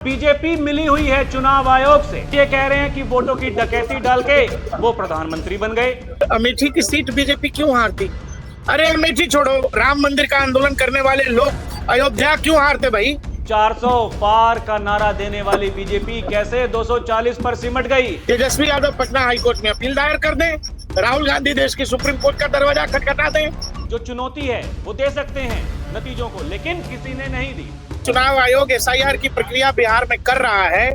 BJP मिली हुई है चुनाव आयोग से। ये कह रहे हैं कि वोटों की डकैती डाल के वो प्रधानमंत्री बन गए। अमेठी की सीट बीजेपी क्यों हारती? अरे अमेठी छोड़ो, राम मंदिर का आंदोलन करने वाले लोग अयोध्या क्यों हारते भाई? 400 पार का नारा देने वाली बीजेपी कैसे 240 पर सिमट गई? तेजस्वी यादव पटना हाईकोर्ट में अपील दायर कर दें, राहुल गांधी देश की सुप्रीम कोर्ट का दरवाजा खटखटा दें। जो चुनौती है वो दे सकते हैं नतीजों को, लेकिन किसी ने नहीं दी। चुनाव आयोग एसआईआर की प्रक्रिया बिहार में कर रहा है,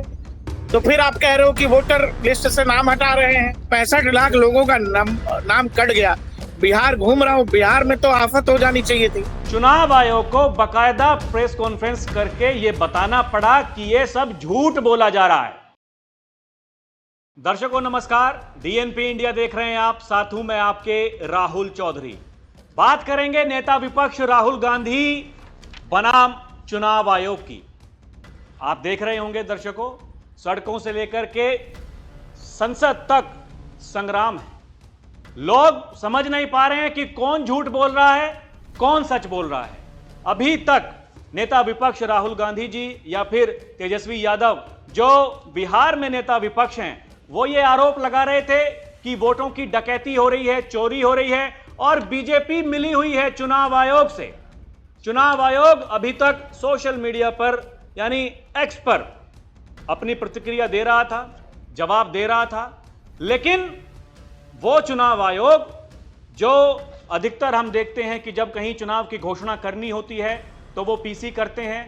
तो फिर आप कह रहे हो कि वोटर लिस्ट से नाम हटा रहे हैं। 65 लाख लोगों का नाम कट गया। बिहार घूम रहा हूँ, बिहार में तो आफत हो जानी चाहिए थी। चुनाव आयोग को बकायदा प्रेस कॉन्फ्रेंस करके ये बताना पड़ा कि ये सब झूठ बोला जा रहा है। दर्शकों नमस्कार, डीएनपी इंडिया देख रहे हैं आप, साथ हूं मैं आपके राहुल चौधरी। बात करेंगे नेता विपक्ष राहुल गांधी बनाम चुनाव आयोग की। आप देख रहे होंगे दर्शकों, सड़कों से लेकर के संसद तक संग्राम है। लोग समझ नहीं पा रहे हैं कि कौन झूठ बोल रहा है, कौन सच बोल रहा है। अभी तक नेता विपक्ष राहुल गांधी जी या फिर तेजस्वी यादव, जो बिहार में नेता विपक्ष हैं, वो ये आरोप लगा रहे थे कि वोटों की डकैती हो रही है, चोरी हो रही है और बीजेपी मिली हुई है चुनाव आयोग से। चुनाव आयोग अभी तक सोशल मीडिया पर यानी एक्स पर अपनी प्रतिक्रिया दे रहा था, जवाब दे रहा था, लेकिन वो चुनाव आयोग जो अधिकतर हम देखते हैं कि जब कहीं चुनाव की घोषणा करनी होती है तो वो पीसी करते हैं।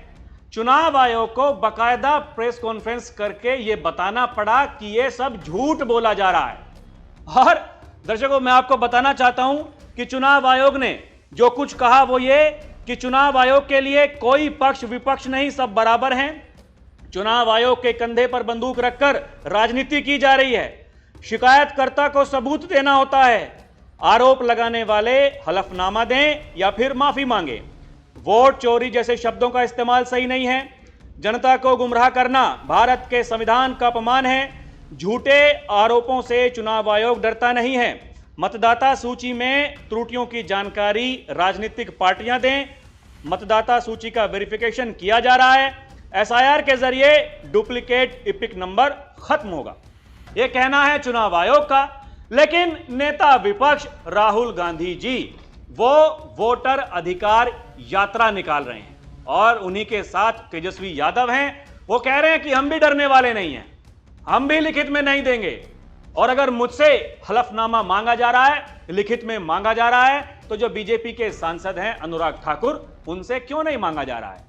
चुनाव आयोग को बकायदा प्रेस कॉन्फ्रेंस करके ये बताना पड़ा कि ये सब झूठ बोला जा रहा है। और दर्शकों मैं आपको बताना चाहता हूं कि चुनाव आयोग ने जो कुछ कहा वो ये कि चुनाव आयोग के लिए कोई पक्ष विपक्ष नहीं, सब बराबर हैं। चुनाव आयोग के कंधे पर बंदूक रखकर राजनीति की जा रही है। शिकायतकर्ता को सबूत देना होता है। आरोप लगाने वाले हलफनामा दें या फिर माफी मांगे। वोट चोरी जैसे शब्दों का इस्तेमाल सही नहीं है। जनता को गुमराह करना भारत के संविधान का अपमान है। झूठे आरोपों से चुनाव आयोग डरता नहीं है। मतदाता सूची में त्रुटियों की जानकारी राजनीतिक पार्टियां दें। मतदाता सूची का वेरिफिकेशन किया जा रहा है। एसआईआर के जरिए डुप्लीकेट इपिक नंबर खत्म होगा, यह कहना है चुनाव आयोग का। लेकिन नेता विपक्ष राहुल गांधी जी वो वोटर अधिकार यात्रा निकाल रहे हैं और उन्हीं के साथ तेजस्वी यादव हैं। वो कह रहे हैं कि हम भी डरने वाले नहीं हैं, हम भी लिखित में नहीं देंगे। और अगर मुझसे हलफनामा मांगा जा रहा है, लिखित में मांगा जा रहा है, तो जो बीजेपी के सांसद हैं अनुराग ठाकुर, उनसे क्यों नहीं मांगा जा रहा है।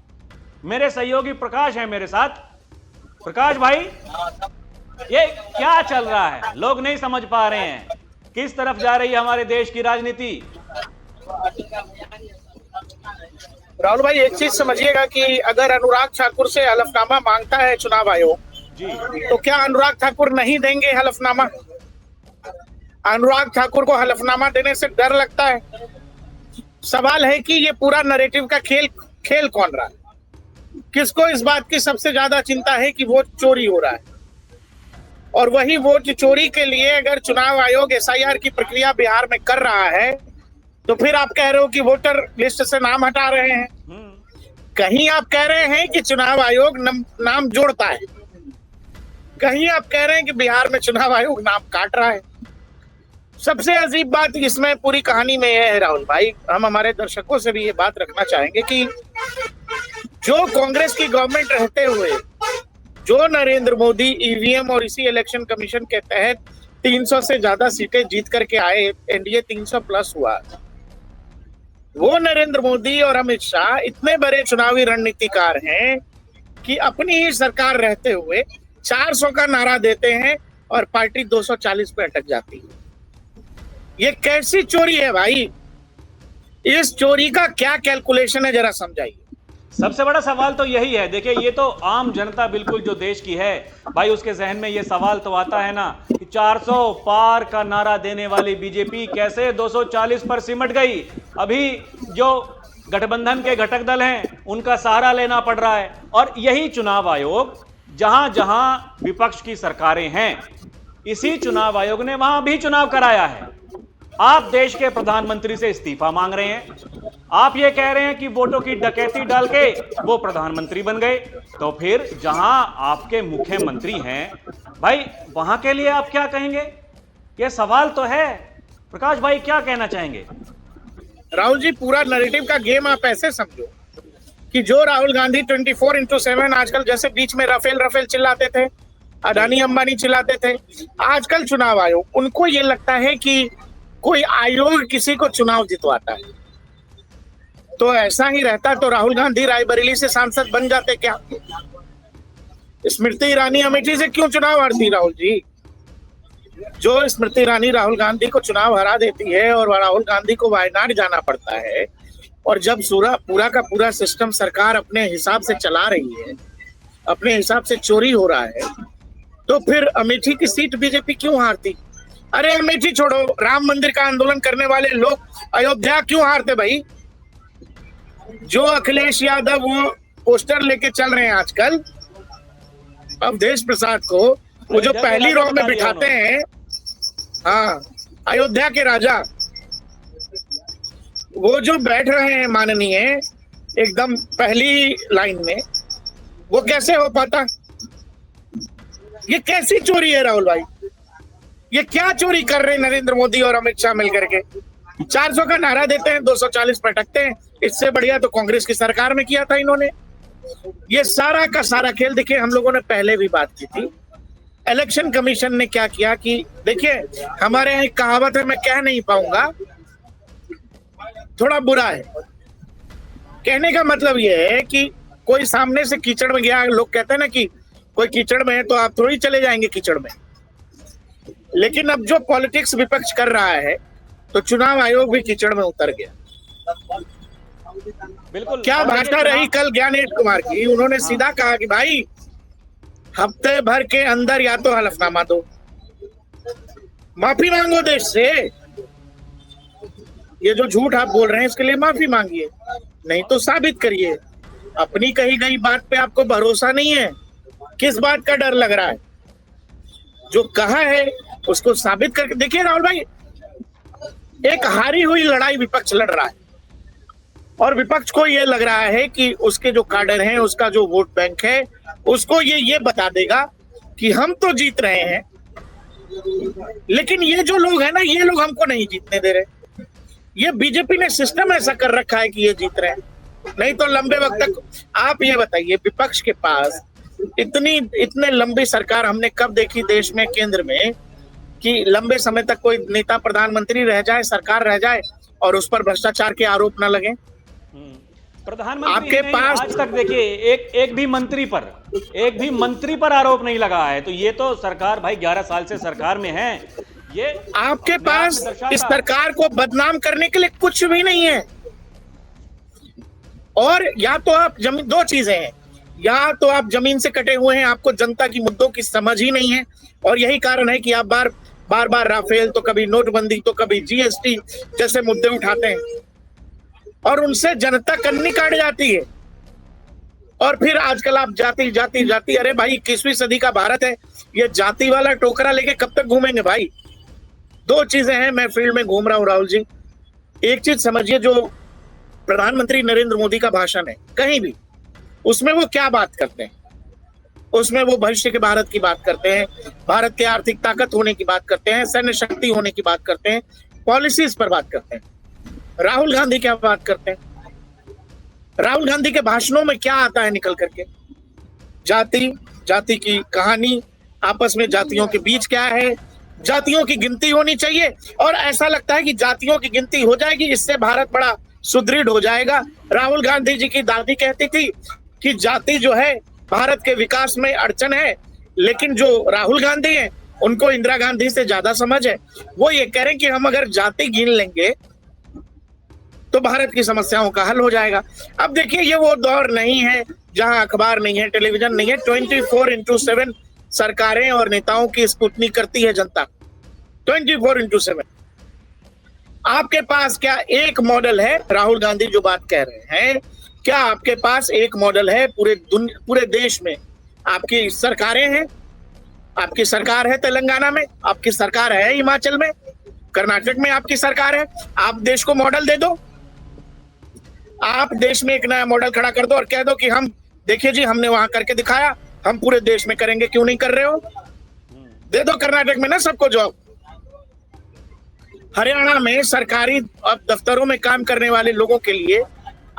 मेरे सहयोगी प्रकाश हैं मेरे साथ। प्रकाश भाई, ये क्या चल रहा है? लोग नहीं समझ पा रहे हैं किस तरफ जा रही है हमारे देश की राजनीति। राहुल भाई, एक चीज समझिएगा कि अगर अनुराग ठाकुर से हलफनामा मांगता है चुनाव आयोग जी, तो क्या अनुराग ठाकुर नहीं देंगे हलफनामा? अनुराग ठाकुर को हलफनामा देने से डर लगता है। सवाल है कि ये पूरा नैरेटिव का खेल कौन रहा है? किसको इस बात की सबसे ज्यादा चिंता है कि वोट चोरी हो रहा है? और वही वोट चोरी के लिए अगर चुनाव आयोग एसआईआर की प्रक्रिया बिहार में कर रहा है, तो फिर आप कह रहे हो कि वोटर लिस्ट से नाम हटा रहे हैं। कहीं आप कह रहे हैं कि चुनाव आयोग नाम जोड़ता है, कहीं आप कह रहे हैं कि बिहार में चुनाव आयोग नाम काट रहा है। सबसे अजीब बात इसमें पूरी कहानी में यह है राहुल भाई, हम हमारे दर्शकों से भी ये बात रखना चाहेंगे कि जो कांग्रेस की गवर्नमेंट रहते हुए जो नरेंद्र मोदी ईवीएम और इसी इलेक्शन कमीशन के तहत 300 से ज्यादा सीटें जीत करके आए, एनडीए 300 प्लस हुआ, वो नरेंद्र मोदी और अमित शाह इतने बड़े चुनावी रणनीतिकार हैं कि अपनी ही सरकार रहते हुए 400 का नारा देते हैं और पार्टी 240 पे अटक जाती है। ये कैसी चोरी है भाई? इस चोरी का क्या कैलकुलेशन है, जरा समझाइए। सबसे बड़ा सवाल तो यही है। देखिए, ये तो आम जनता बिल्कुल जो देश की है भाई, उसके जहन में ये सवाल तो आता है ना कि 400 पार का नारा देने वाली बीजेपी कैसे 240 पर सिमट गई। अभी जो गठबंधन के घटक दल हैं उनका सहारा लेना पड़ रहा है। और यही चुनाव आयोग जहां जहां विपक्ष की सरकारें हैं, इसी चुनाव आयोग ने वहां भी चुनाव कराया है। आप देश के प्रधानमंत्री से इस्तीफा मांग रहे हैं, आप ये कह रहे हैं कि वोटों की डकैती डाल के वो प्रधानमंत्री बन गए, तो फिर जहां आपके मुख्यमंत्री हैं भाई, वहां के लिए आप क्या कहेंगे? ये सवाल तो है। प्रकाश भाई क्या कहना चाहेंगे? राहुल जी, पूरा नैरेटिव का गेम आप ऐसे समझो कि जो राहुल गांधी 24/7 आजकल, जैसे बीच में राफेल चिल्लाते थे, अडानी अंबानी चिल्लाते थे, आजकल चुनाव आयोग, उनको ये लगता है कि कोई आयोग किसी को चुनाव जितवाता है। तो ऐसा ही रहता तो राहुल गांधी रायबरेली से सांसद बन जाते क्या? स्मृति ईरानी अमेठी से क्यों चुनाव हारती? राहुल जी, जो स्मृति ईरानी राहुल गांधी को चुनाव हरा देती है और राहुल गांधी को वायनाड जाना पड़ता है, और जब पूरा का पूरा सिस्टम सरकार अपने हिसाब से चला रही है, अपने हिसाब से चोरी हो रहा है, तो फिर अमेठी की सीट बीजेपी क्यों हारती? अरे अमेठी छोड़ो, राम मंदिर का आंदोलन करने वाले लोग अयोध्या क्यों हारते भाई? जो अखिलेश यादव वो पोस्टर लेके चल रहे हैं आजकल अवधेश प्रसाद को, वो जो पहली रो में बिठाते हैं, हाँ, अयोध्या के राजा, वो जो बैठ रहे हैं माननीय एकदम पहली लाइन में, वो कैसे हो पाता? ये कैसी चोरी है राहुल भाई? ये क्या चोरी कर रहे हैं नरेंद्र मोदी और अमित शाह मिलकर के? 400 का नारा देते हैं, 240 पटकते हैं। इससे बढ़िया तो कांग्रेस की सरकार में किया था इन्होंने। ये सारा का सारा खेल देखिए, हम लोगों ने पहले भी बात की थी। इलेक्शन कमीशन ने क्या किया कि देखिए, हमारे यहाँ एक कहावत है, मैं कह नहीं पाऊंगा, थोड़ा बुरा है। कहने का मतलब ये है कि कोई सामने से कीचड़ में गया, लोग कहते हैं ना कि कोई कीचड़ में है तो आप थोड़ी चले जाएंगे कीचड़ में। लेकिन अब जो पॉलिटिक्स विपक्ष कर रहा है, तो चुनाव आयोग भी कीचड़ में उतर गया। बिल्कुल। क्या भाषा रही कल ज्ञानेश कुमार की? उन्होंने सीधा कहा कि भाई हफ्ते भर के अंदर या तो हलफनामा दो, माफी मांगो देश से, ये जो झूठ आप बोल रहे हैं इसके लिए माफी मांगिए, नहीं तो साबित करिए। अपनी कही गई बात पे आपको भरोसा नहीं है, किस बात का डर लग रहा है? जो कहा है उसको साबित करके देखिए। राहुल भाई, एक हारी हुई लड़ाई विपक्ष लड़ रहा है, और विपक्ष को ये लग रहा है कि उसके जो काडर हैं, उसका जो वोट बैंक है, उसको ये बता देगा कि हम तो जीत रहे हैं, लेकिन ये जो लोग हैं ना, ये लोग हमको नहीं जीतने दे रहे। ये बीजेपी ने सिस्टम ऐसा कर रखा है कि ये जीत रहे हैं, नहीं तो लंबे वक्त तक। आप ये बताइए, विपक्ष के पास इतने लंबी सरकार हमने कब देखी देश में, केंद्र में, कि लंबे समय तक कोई नेता प्रधानमंत्री रह जाए, सरकार रह जाए और उस पर भ्रष्टाचार के आरोप न लगे? प्रधानमंत्री आपके पास आज तक देखिए एक भी मंत्री पर आरोप नहीं लगा है। तो ये तो सरकार भाई 11 साल से सरकार में है। ये आपके पास इस सरकार को बदनाम करने के लिए कुछ भी नहीं है। और या तो आप जमीन, दो चीजें हैं, या तो आप जमीन से कटे हुए हैं, आपको जनता की मुद्दों की समझ ही नहीं है, और यही कारण है कि आप बार राफेल, तो कभी नोटबंदी, तो कभी जीएसटी जैसे मुद्दे उठाते हैं और उनसे जनता कन्नी काट जाती है। और फिर आजकल आप जाति, अरे भाई 21वीं सदी का भारत है, ये जाति वाला टोकरा लेके कब तक घूमेंगे भाई? दो चीजें हैं, मैं फील्ड में घूम रहा हूं राहुल जी। एक चीज समझिए, जो प्रधानमंत्री नरेंद्र मोदी का भाषण है कहीं भी, उसमें वो क्या बात करते हैं? उसमें वो भविष्य के भारत की बात करते हैं, भारत के आर्थिक ताकत होने की बात करते हैं, सैन्य शक्ति होने की बात करते हैं, पॉलिसीज पर बात करते हैं। राहुल गांधी क्या बात करते हैं? राहुल गांधी के भाषणों में क्या आता है निकल करके? जाति की कहानी, आपस में जातियों के बीच क्या है, जातियों की गिनती होनी चाहिए, और ऐसा लगता है कि जातियों की गिनती हो जाएगी, इससे भारत बड़ा सुदृढ़ हो जाएगा। राहुल गांधी जी की दादी कहती थी कि जाति जो है भारत के विकास में अड़चन है, लेकिन जो राहुल गांधी हैं उनको इंदिरा गांधी से ज्यादा समझ है। वो ये कह रहे हैं कि हम अगर जाति गिन लेंगे तो भारत की समस्याओं का हल हो जाएगा। अब देखिए, ये वो दौर नहीं है जहां अखबार नहीं है, टेलीविजन नहीं है, 24/7 सरकारें और नेताओं की स्क्रूटनी करती है जनता, 24/7। आपके पास क्या एक मॉडल है? राहुल गांधी जो बात कह रहे हैं, क्या आपके पास एक मॉडल है पूरे देश में? आपकी सरकारें हैं, आपकी सरकार है तेलंगाना में, आपकी सरकार है हिमाचल में, कर्नाटक में आपकी सरकार है। आप देश को मॉडल दे दो। आप देश में एक नया मॉडल खड़ा कर दो और कह दो कि हम देखिए जी हमने वहां करके दिखाया, हम पूरे देश में करेंगे, क्यों नहीं कर रहे हो? दे दो कर्नाटक में ना सबको जॉब। हरियाणा में सरकारी दफ्तरों में काम करने वाले लोगों के लिए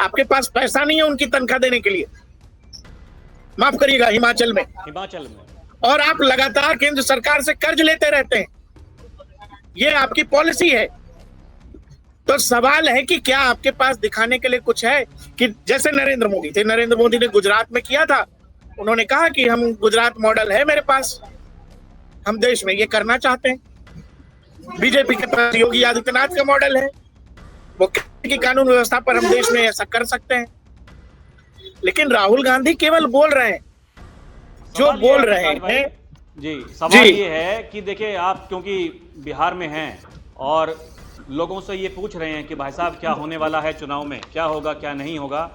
आपके पास पैसा नहीं है उनकी तनख्वाह देने के लिए, माफ करिएगा हिमाचल में। और आप लगातार केंद्र सरकार से कर्ज लेते रहते हैं, ये आपकी पॉलिसी है। तो सवाल है कि क्या आपके पास दिखाने के लिए कुछ है? कि जैसे नरेंद्र मोदी थे, नरेंद्र मोदी ने गुजरात में किया था, उन्होंने कहा कि हम गुजरात मॉडल है मेरे पास, हम देश में ये करना चाहते हैं। बीजेपी के पास योगी आदित्यनाथ का मॉडल है, वो की कानून व्यवस्था पर हम देश में ऐसा कर सकते हैं। लेकिन राहुल गांधी केवल बोल रहे हैं, जो बोल रहे हैं। जी, सवाल ये है कि देखिए आप क्योंकि बिहार में हैं और लोगों से ये पूछ रहे हैं कि भाई साहब क्या होने वाला है चुनाव में, क्या होगा क्या नहीं होगा,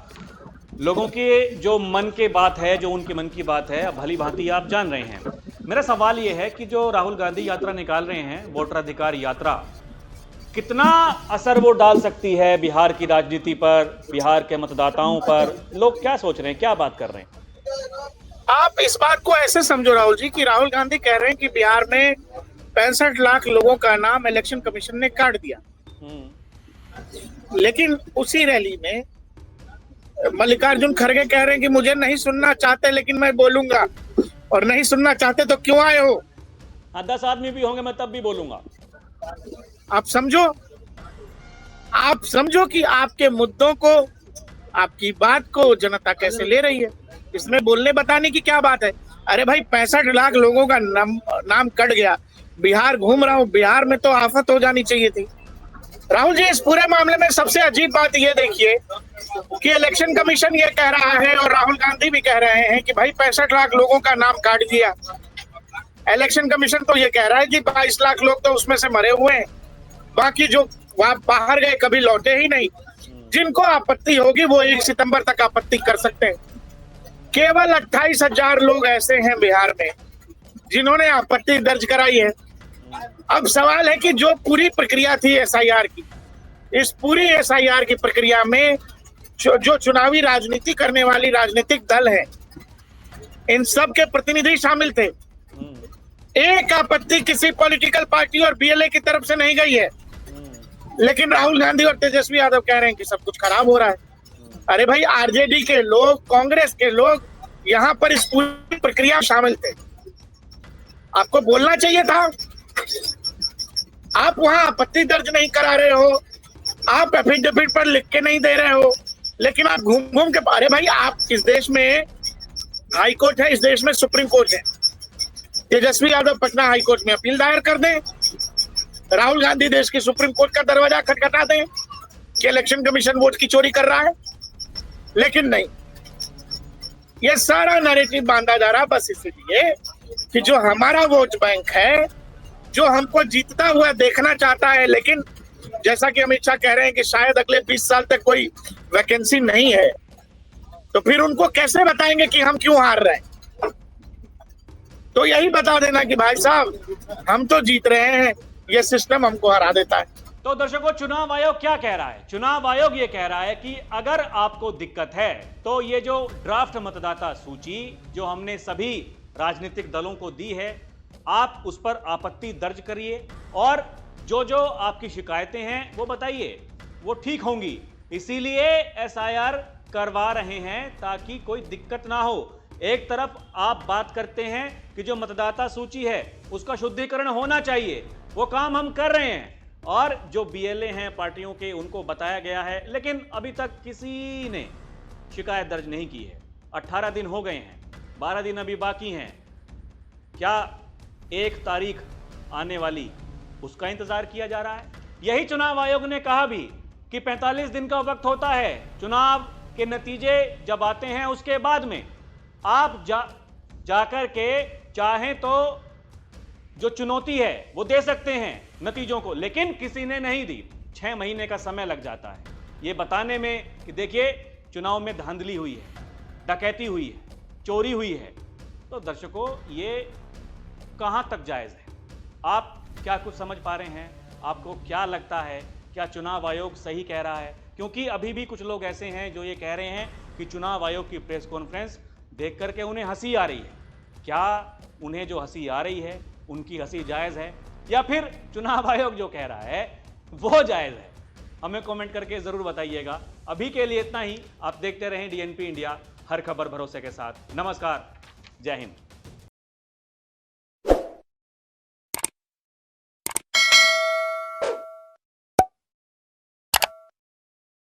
लोगों के जो मन के बात है, जो उनके मन की बात है भली भांति आप जान रहे हैं। मेरा सवाल ये है कि जो राहुल गांधी यात्रा निकाल रहे हैं, वोटर अधिकार यात्रा, कितना असर वो डाल सकती है बिहार की राजनीति पर, बिहार के मतदाताओं पर? लोग क्या सोच रहे हैं, क्या बात कर रहे हैं? आप इस बात को ऐसे समझो राहुल जी कि राहुल गांधी कह रहे हैं कि बिहार में 65 लाख लोगों का नाम इलेक्शन कमीशन ने काट दिया, लेकिन उसी रैली में मल्लिकार्जुन खड़गे कह रहे हैं कि मुझे नहीं सुनना चाहते लेकिन मैं बोलूंगा, और नहीं सुनना चाहते तो क्यों आए हो? 10 आदमी भी होंगे मैं तब भी बोलूंगा। आप समझो कि आपके मुद्दों को, आपकी बात को जनता कैसे ले रही है। इसमें बोलने बताने की क्या बात है? अरे भाई 65 लाख लोगों का नाम कट गया, बिहार घूम रहा हूं, बिहार में तो आफत हो जानी चाहिए थी। राहुल जी इस पूरे मामले में सबसे अजीब बात ये देखिए कि इलेक्शन कमीशन ये कह रहा है और राहुल गांधी भी कह रहे हैं कि भाई 65 लाख लोगों का नाम काट दिया। इलेक्शन कमीशन तो ये कह रहा है कि 22 लाख लोग तो उसमें से मरे हुए हैं, बाकी जो वहां बाहर गए कभी लौटे ही नहीं। जिनको आपत्ति होगी वो 1 सितंबर तक आपत्ति कर सकते हैं। केवल 28,000 लोग ऐसे हैं बिहार में जिन्होंने आपत्ति दर्ज कराई है। अब सवाल है कि जो पूरी प्रक्रिया थी एसआईआर की, इस पूरी एसआईआर की प्रक्रिया में जो चुनावी राजनीति करने वाली राजनीतिक दल है, इन सब के प्रतिनिधि शामिल थे। एक आपत्ति किसी पॉलिटिकल पार्टी और बीएलए की तरफ से नहीं गई है, लेकिन राहुल गांधी और तेजस्वी यादव कह रहे हैं कि सब कुछ खराब हो रहा है। अरे भाई आरजेडी के लोग, कांग्रेस के लोग यहाँ पर इस पूरी प्रक्रिया में शामिल थे, आपको बोलना चाहिए था। आप वहां आपत्ति दर्ज नहीं करा रहे हो, आप एफिडेविट पर लिख के नहीं दे रहे हो, लेकिन आप घूम घूम के, अरे भाई आप इस देश में हाई कोर्ट है, इस देश में सुप्रीम कोर्ट है। तेजस्वी यादव पटना हाई कोर्ट में अपील दायर कर दें, राहुल गांधी देश की सुप्रीम कोर्ट का दरवाजा खटखटा दें कि इलेक्शन कमीशन वोट की चोरी कर रहा है, लेकिन नहीं। ये सारा नैरेटिव बांधा जा रहा बस इसलिए कि जो हमारा वोट बैंक है, जो हमको जीतता हुआ देखना चाहता है, लेकिन जैसा कि अमित शाह कह रहे हैं कि शायद अगले 20 साल तक कोई वैकेंसी नहीं है, तो फिर उनको कैसे बताएंगे कि हम क्यों हार रहे हैं? तो यही बता देना कि भाई साहब हम तो जीत रहे हैं, ये सिस्टम हमको हरा देता है। तो दर्शकों, चुनाव आयोग क्या कह रहा है? चुनाव आयोग ये कह रहा है कि अगर आपको दिक्कत है तो ये जो ड्राफ्ट मतदाता सूची जो हमने सभी राजनीतिक दलों को दी है, आप उस पर आपत्ति दर्ज करिए और जो जो आपकी शिकायतें हैं वो बताइए, वो ठीक होंगी। इसीलिए एसआईआर करवा रहे हैं ताकि कोई दिक्कत ना हो। एक तरफ आप बात करते हैं कि जो मतदाता सूची है उसका शुद्धिकरण होना चाहिए, वो काम हम कर रहे हैं, और जो बीएलए हैं पार्टियों के उनको बताया गया है, लेकिन अभी तक किसी ने शिकायत दर्ज नहीं की है। 18 दिन हो गए हैं, 12 दिन अभी बाकी हैं। क्या 1 तारीख आने वाली उसका इंतजार किया जा रहा है? यही चुनाव आयोग ने कहा भी कि 45 दिन का वक्त होता है, चुनाव के नतीजे जब आते हैं उसके बाद में आप जाकर के चाहें तो जो चुनौती है वो दे सकते हैं नतीजों को, लेकिन किसी ने नहीं दी। 6 महीने का समय लग जाता है ये बताने में कि देखिए चुनाव में धांधली हुई है, डकैती हुई है, चोरी हुई है। तो दर्शकों, ये कहां तक जायज है? आप क्या कुछ समझ पा रहे हैं? आपको क्या लगता है? क्या चुनाव आयोग सही कह रहा है? क्योंकि अभी भी कुछ लोग ऐसे हैं जो ये कह रहे हैं कि चुनाव आयोग की प्रेस कॉन्फ्रेंस देख करके उन्हें हंसी आ रही है। क्या उन्हें जो हंसी आ रही है उनकी हंसी जायज़ है, या फिर चुनाव आयोग जो कह रहा है वो जायज़ है? हमें कमेंट करके ज़रूर बताइएगा। अभी के लिए इतना ही। आप देखते रहें DNP इंडिया, हर खबर भरोसे के साथ। नमस्कार, जय हिंद।